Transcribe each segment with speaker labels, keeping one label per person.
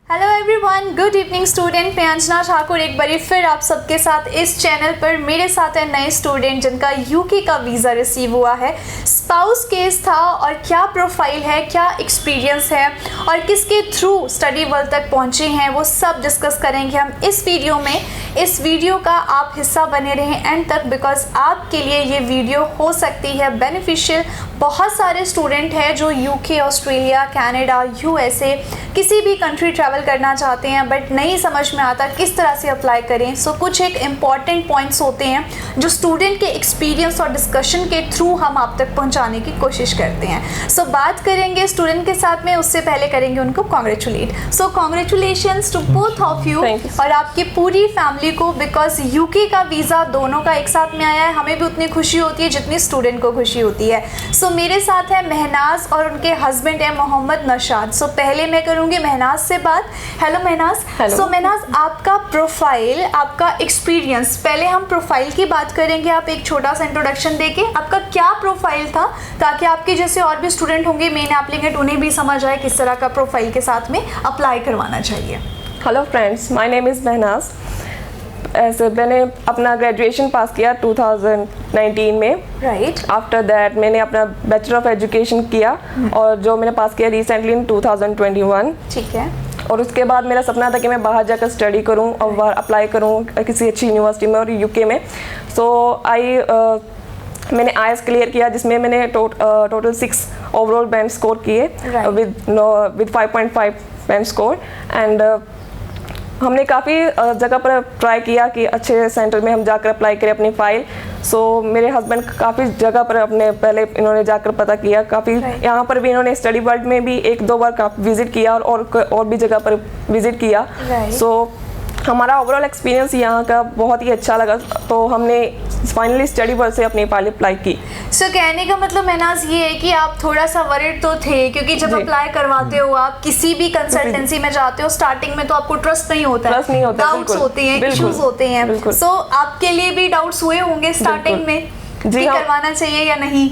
Speaker 1: Hello everyone, good evening student. मैं अंजना ठाकुर एक बार फिर आप सबके साथ इस चैनल पर। मेरे साथ है नए स्टूडेंट जिनका यूके का वीज़ा रिसीव हुआ है। स्पाउस केस था और क्या प्रोफाइल है, क्या एक्सपीरियंस है और किसके थ्रू स्टडी वर्ल्ड तक पहुंचे हैं, वो सब डिस्कस करेंगे हम इस वीडियो में। इस वीडियो का आप हिस्सा बने रहें एंड तक, बिकॉज आपके लिए ये वीडियो हो सकती है बेनिफिशियल। बहुत सारे स्टूडेंट हैं जो यूके, ऑस्ट्रेलिया, कनाडा, यूएसए किसी भी कंट्री ट्रैवल करना चाहते हैं बट नहीं समझ में आता किस तरह से अप्लाई करें। सो कुछ एक इम्पॉर्टेंट पॉइंट्स होते हैं जो स्टूडेंट के एक्सपीरियंस और डिस्कशन के थ्रू हम आप तक पहुंचाने की कोशिश करते हैं। सो बात करेंगे स्टूडेंट के साथ में, उससे पहले करेंगे उनको congratulate. So congratulations to both of you और आपकी पूरी फैमिली को, बिकॉज यूके का वीज़ा दोनों का एक साथ में आया है। हमें भी उतनी खुशी होती है जितनी स्टूडेंट को खुशी होती है। सो मेरे साथ है महनाज और उनके हस्बैंड है मोहम्मद नौशाद। सो पहले मैं करूँगी महनाज से बात। हेलो महनाज। सो महनाज, आपका प्रोफाइल, आपका एक्सपीरियंस, पहले हम प्रोफाइल की बात करेंगे। आप एक छोटा सा इंट्रोडक्शन देके आपका क्या प्रोफाइल था, ताकि आपके जैसे और भी स्टूडेंट होंगे मेन एप्लीकेंट, उन्हें भी समझ आए किस तरह का प्रोफाइल के साथ में अप्लाई करवाना चाहिए।
Speaker 2: Hello friends, my name is Mahnaz. ऐसे मैंने अपना ग्रेजुएशन पास किया 2019 में।
Speaker 1: राइट।
Speaker 2: आफ्टर दैट मैंने अपना बैचलर ऑफ एजुकेशन किया और जो मैंने पास किया रिसेंटली इन 2021।
Speaker 1: ठीक है।
Speaker 2: और उसके बाद मेरा सपना था कि मैं बाहर जाकर स्टडी करूं और बाहर अप्लाई करूं किसी अच्छी यूनिवर्सिटी में और यूके में। मैंने IELTS क्लियर किया जिसमें मैंने टोटल 6 ओवरऑल बैंड स्कोर किए विद 5.5 बैंड स्कोर। एंड हमने काफ़ी जगह पर ट्राई किया कि अच्छे सेंटर में हम जाकर अप्लाई करें अपनी फ़ाइल। मेरे हस्बैंड काफ़ी जगह पर अपने पहले इन्होंने जाकर पता किया, काफ़ी यहाँ पर भी इन्होंने स्टडी वर्ल्ड में भी 1-2 बार काफ़ी विज़िट किया और भी जगह पर विज़िट किया। हमारा ओवरऑल एक्सपीरियंस यहाँ का बहुत ही अच्छा लगा, तो हमने फाइनली स्टडी वर्ल्ड से अपनी फाइल अप्लाई की।
Speaker 1: कहने का मतलब महनाज ये है कि आप थोड़ा सा वरिड तो थे, क्योंकि जब अप्लाई करवाते हो, आप किसी भी कंसल्टेंसी में जाते हो, स्टार्टिंग में तो आपको ट्रस्ट नहीं होता है, डाउट्स होते हैं, इश्यूज होते हैं। सो आपके लिए भी डाउट्स हुए होंगे स्टार्टिंग में कि करवाना चाहिए या नहीं?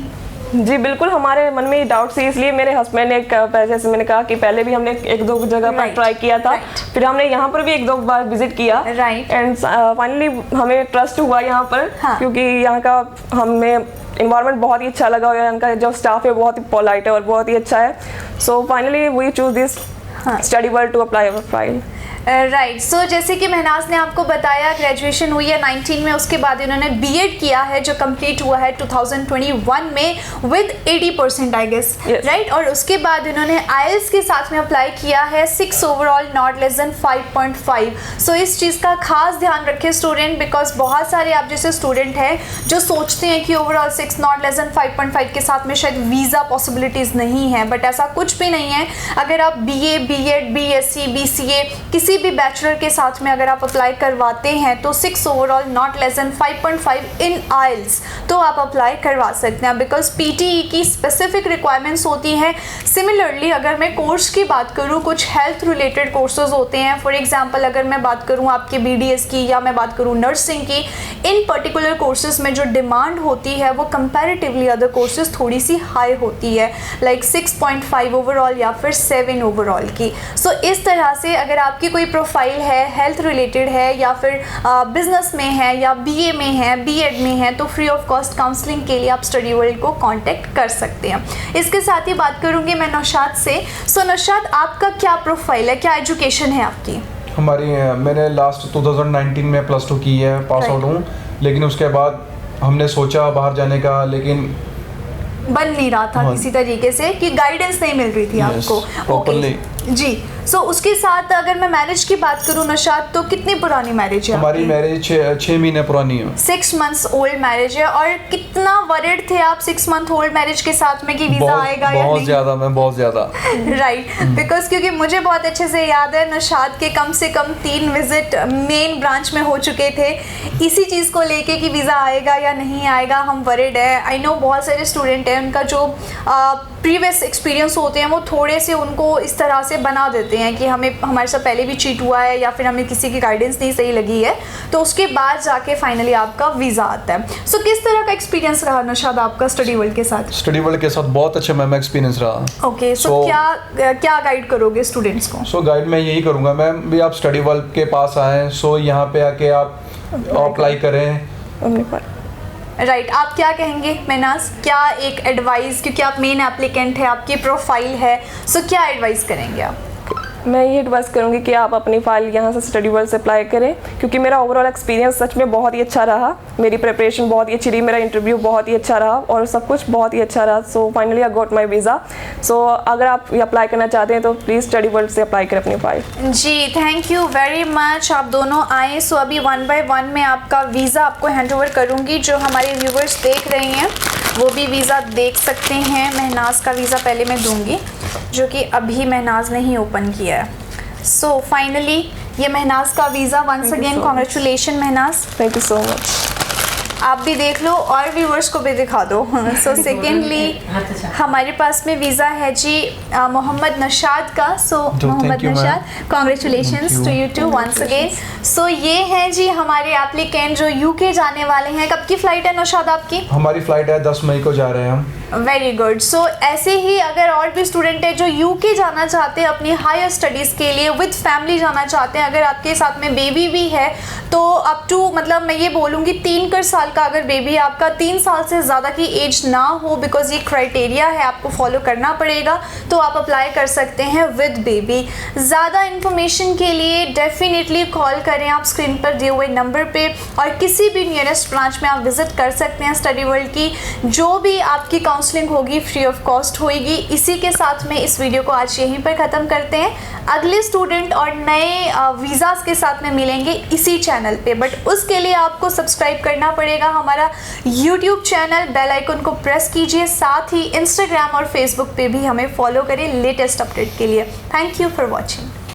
Speaker 2: जी बिल्कुल, हमारे मन में डाउट थी, इसलिए मेरे हस्बैंड ने, जैसे मैंने कहा कि पहले भी हमने 1-2 जगह पर ट्राई किया था, फिर हमने यहाँ पर भी 1-2 बार विजिट किया एंड फाइनली हमें ट्रस्ट हुआ यहाँ पर। क्योंकि यहाँ का हमें इन्वायरमेंट बहुत ही अच्छा लगा और यहाँ का जो स्टाफ है बहुत ही पोलाइट है और बहुत ही अच्छा है। So finally we choose this study world to apply our file.
Speaker 1: Right. So जैसे कि महनाज ने आपको बताया, ग्रेजुएशन हुई है 19 में, उसके बाद इन्होंने बीएड किया है जो कंप्लीट हुआ है 2021 में विद 80% आई गेस, राइट। और उसके बाद इन्होंने IELTS के साथ में अप्लाई किया है 6 ओवरऑल नॉट लेस देन 5.5। सो इस चीज़ का खास ध्यान रखें स्टूडेंट, बिकॉज बहुत सारे आप जैसे स्टूडेंट हैं जो सोचते हैं कि ओवरऑल 6 नॉट लेस देन 5.5 के साथ में शायद वीज़ा पॉसिबिलिटीज़ नहीं है, बट ऐसा कुछ भी नहीं है। अगर आप BA, BEd, BSc, BCA किसी भी बैचलर के साथ में अगर आप अप्लाई करवाते हैं तो 6 overall not less than 5.5 in IELTS तो आप अप्लाई करवा सकते हैं, बिकॉज PTE की स्पेसिफिक रिक्वायरमेंट्स होती हैं। सिमिलरली अगर मैं कोर्स की बात करूं, कुछ हेल्थ रिलेटेड कोर्सेज होते हैं। फॉर एग्जांपल अगर मैं बात करूं आपके BDS की या मैं बात करूं नर्सिंग की, इन पर्टिकुलर कोर्सेज में जो डिमांड होती है वो कंपैरेटिवली अदर कोर्सेज थोड़ी सी हाई होती है, लाइक 6.5 ओवरऑल या फिर 7 ओवरऑल की। सो इस तरह से अगर आपकी कोई प्रोफाइल है, हेल्थ रिलेटेड है या फिर बिजनेस में है या BA में है, BEd में है, तो फ्री ऑफ कॉस्ट काउंसलिंग के लिए आप स्टडी वर्ल्ड को कांटेक्ट कर सकते हैं। इसके साथ ही बात करूंगी मैं नौशाद से। सो नौशाद, आपका क्या प्रोफाइल है, क्या एजुकेशन है आपकी?
Speaker 3: मैंने लास्ट 2019 में +2 की है, पास आउट हूँ। लेकिन उसके बाद हमने सोचा बाहर जाने का, लेकिन
Speaker 1: बन नहीं रहा था किसी तरीके से, कि गाइडेंस नहीं मिल रही थी आपको प्रॉपर्ली। जी। सो उसके साथ अगर मैं मैरिज की बात करूँ नौशाद, तो कितनी पुरानी मैरिज है?
Speaker 3: हमारी मैरिज 6 महीने पुरानी है।
Speaker 1: 6 मंथ्स ओल्ड मैरिज है। और कितना वरिड थे आप 6 मंथ ओल्ड मैरिज के साथ में कि वीज़ा आएगा या नहीं?
Speaker 3: बहुत ज़्यादा
Speaker 1: राइट। बिकॉज क्योंकि मुझे बहुत अच्छे से याद है नौशाद के कम से कम 3 विजिट मेन ब्रांच में हो चुके थे इसी चीज़ को लेके कि वीज़ा आएगा या नहीं आएगा, हम वरिड है। आई नो बहुत सारे स्टूडेंट हैं उनका जो प्रीवियस एक्सपीरियंस होते हैं वो थोड़े से उनको इस तरह से बना देते हैं कि हमें हमारे साथ पहले भी चीट हुआ है या फिर हमें किसी की गाइडेंस नहीं सही लगी है, तो उसके बाद जाके फाइनली आपका वीज़ा आता है। सो किस तरह का एक्सपीरियंस रहा नौशाद आपका स्टडी वर्ल्ड के साथ?
Speaker 3: स्टडी वर्ल्ड के साथ बहुत अच्छा मैम एक्सपीरियंस रहा।
Speaker 1: ओके, सो क्या गाइड करोगे स्टूडेंट्स को?
Speaker 3: सो गाइड मैं यही करूँगा मैम, भी आप स्टडी वर्ल्ड के पास आएँ, सो यहाँ पे आके आप अप्लाई करें।
Speaker 1: राइट, आप क्या कहेंगे महनाज? क्या एक एडवाइस, क्योंकि आप मेन एप्लीकेंट है, आपकी प्रोफाइल है, सो क्या एडवाइस करेंगे आप?
Speaker 2: मैं ये एडवाइस करूँगी कि आप अपनी फ़ाइल यहाँ से स्टडी वर्ल्ड से अप्लाई करें, क्योंकि मेरा ओवरऑल एक्सपीरियंस सच में बहुत ही अच्छा रहा। मेरी प्रिपरेशन बहुत ही अच्छी रही, मेरा इंटरव्यू बहुत ही अच्छा रहा और सब कुछ बहुत ही अच्छा रहा। So finally I got my visa. So अगर आप ये अप्लाई करना चाहते हैं तो प्लीज़ स्टडी वर्ल्ड से अप्लाई करें अपनी फ़ाइल।
Speaker 1: जी, थैंक यू वेरी मच, आप दोनों आए। सो अभी 1 by 1 में आपका वीज़ा आपको हैंड ओवर करूँगी। जो हमारे व्यूवर्स देख रहे हैं वो भी वीज़ा देख सकते हैं। महनाज का वीज़ा पहले मैं दूंगी, जो कि अभी महनाज ने ही ओपन किया है। सो फाइनली ये महनाज का visa. Once again congratulation Mahnaz.
Speaker 2: Thank you so much.
Speaker 1: आप भी देख लो और व्यूवर्स को भी दिखा दो। सो सेकेंडली हमारे पास में वीज़ा है जी मोहम्मद नशाद का। So Mohammad Nashad, congratulations to you two once again. So ये है जी हमारे एप्लीकेंट जो यूके जाने वाले हैं। कब की फ़्लाइट है नौशाद आपकी?
Speaker 3: हमारी फ़्लाइट है 10 मई को जा रहे हैं हम।
Speaker 1: Very good. सो ऐसे ही अगर और भी स्टूडेंट है जो यूके जाना चाहते हैं अपनी हायर स्टडीज़ के लिए, विद फैमिली जाना चाहते हैं, अगर आपके साथ में बेबी भी है तो अप टू मतलब मैं ये बोलूँगी 3 साल का अगर बेबी है आपका, 3 साल से ज़्यादा की एज ना हो, बिकॉज ये क्राइटेरिया है आपको फॉलो करना पड़ेगा, तो आप अप्लाई कर सकते हैं विद बेबी। ज़्यादा इन्फॉर्मेशन के लिए डेफिनेटली कॉल करें आप स्क्रीन पर दिए हुए नंबर पे, और किसी भी नियरेस्ट ब्रांच में आप विजिट कर सकते हैं स्टडी वर्ल्ड की। जो भी आपकी काउंसलिंग होगी फ्री ऑफ कॉस्ट होगी। इसी के साथ में इस वीडियो को आज यहीं पर ख़त्म करते हैं। अगले स्टूडेंट और नए वीज़ाज़ के साथ में मिलेंगे इसी चैनल पे, बट उसके लिए आपको सब्सक्राइब करना पड़ेगा हमारा यूट्यूब चैनल। बेल आइकन को प्रेस कीजिए, साथ ही इंस्टाग्राम और फेसबुक पे भी हमें फॉलो करें लेटेस्ट अपडेट के लिए। Thank you for watching.